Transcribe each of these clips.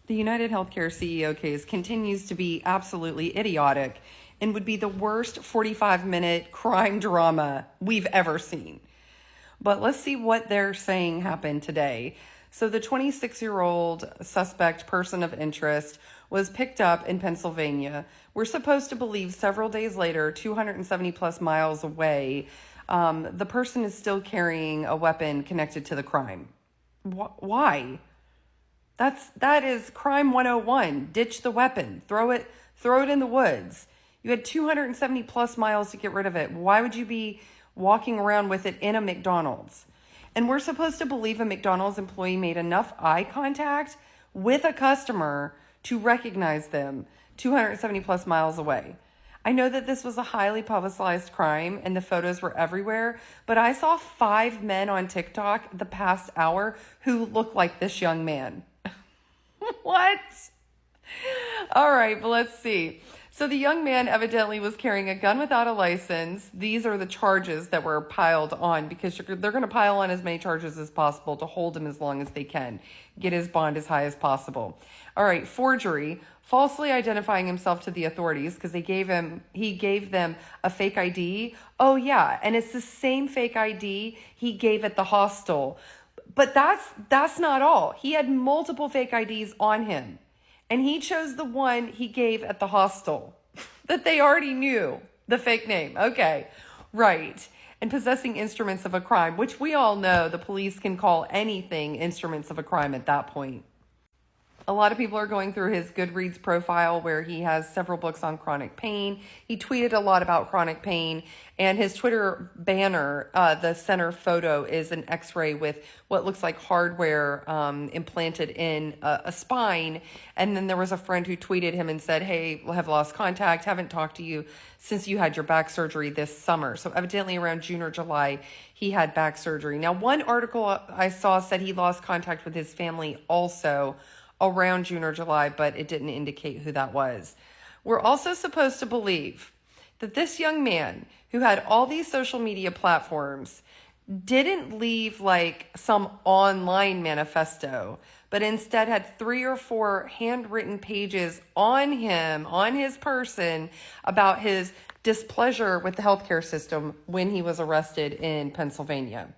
The United Healthcare CEO case continues to be absolutely idiotic and would be the worst 45-minute crime drama we've ever seen. But let's see what they're saying happened today. So the 26-year-old suspect person of interest was picked up in Pennsylvania. We're supposed to believe several days later, 270 plus miles away, the person is still carrying a weapon connected to the crime. Why? That is crime 101. Ditch the weapon. Throw it in the woods. You had 270 plus miles to get rid of it. Why would you be walking around with it in a McDonald's? And we're supposed to believe a McDonald's employee made enough eye contact with a customer to recognize them 270 plus miles away. I know that this was a highly publicized crime and the photos were everywhere, but I saw 5 men on TikTok the past hour who look like this young man. What? All right, but let's see. So the young man evidently was carrying a gun without a license. These are the charges that were piled on because they're going to pile on as many charges as possible to hold him as long as they can, get his bond as high as possible. All right, forgery, falsely identifying himself to the authorities because he gave them a fake ID. Oh yeah, and it's the same fake ID he gave at the hostel. But that's not all. He had multiple fake IDs on him. And he chose the one he gave at the hostel that they already knew, the fake name. Okay, right. And possessing instruments of a crime, which we all know the police can call anything instruments of a crime at that point. A lot of people are going through his Goodreads profile where he has several books on chronic pain. He tweeted a lot about chronic pain, and his Twitter banner, the center photo is an x-ray with what looks like hardware implanted in a spine. And then there was a friend who tweeted him and said, hey, have lost contact, haven't talked to you since you had your back surgery this summer. So evidently around June or July, he had back surgery. Now, one article I saw said he lost contact with his family also around June or July, but it didn't indicate who that was. We're also supposed to believe that this young man who had all these social media platforms didn't leave like some online manifesto, but instead had 3 or 4 handwritten pages on him, on his person, about his displeasure with the healthcare system when he was arrested in Pennsylvania.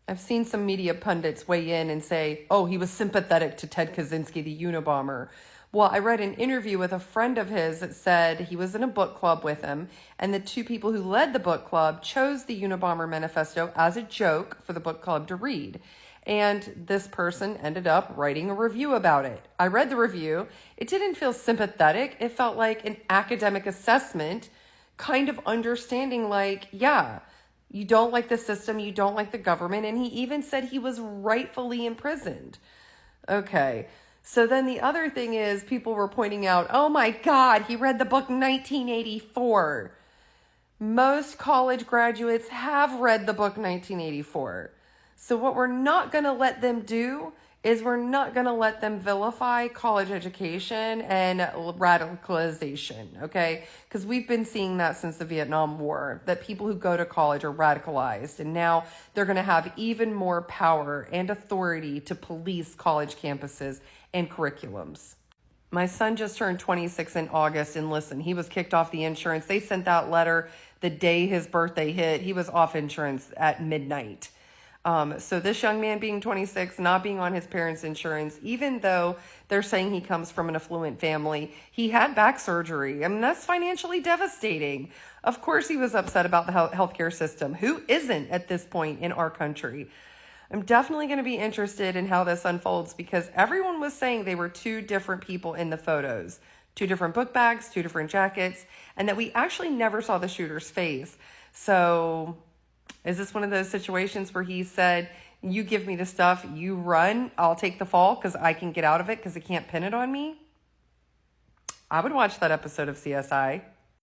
I've seen some media pundits weigh in and say, oh, he was sympathetic to Ted Kaczynski, the Unabomber. Well, I read an interview with a friend of his that said he was in a book club with him, and the 2 people who led the book club chose the Unabomber manifesto as a joke for the book club to read. And this person ended up writing a review about it. I read the review. It didn't feel sympathetic. It felt like an academic assessment, kind of understanding like, yeah, you don't like the system, you don't like the government, and he even said he was rightfully imprisoned. Okay, so then the other thing is people were pointing out, oh my God, he read the book 1984. Most college graduates have read the book 1984. So what we're not going to let them do is we're not going to let them vilify college education and radicalization, okay? Because we've been seeing that since the Vietnam War, that people who go to college are radicalized, and now they're going to have even more power and authority to police college campuses and curriculums. My son just turned 26 in August, and listen, he was kicked off the insurance. They sent that letter the day his birthday hit. He was off insurance at midnight. So this young man being 26, not being on his parents' insurance, even though they're saying he comes from an affluent family, he had back surgery. I mean, that's financially devastating. Of course he was upset about the healthcare system. Who isn't at this point in our country? I'm definitely going to be interested in how this unfolds because everyone was saying they were 2 different people in the photos. 2 different book bags, 2 different jackets, and that we actually never saw the shooter's face. So is this one of those situations where he said, you give me the stuff, you run, I'll take the fall because I can get out of it because they can't pin it on me? I would watch that episode of CSI.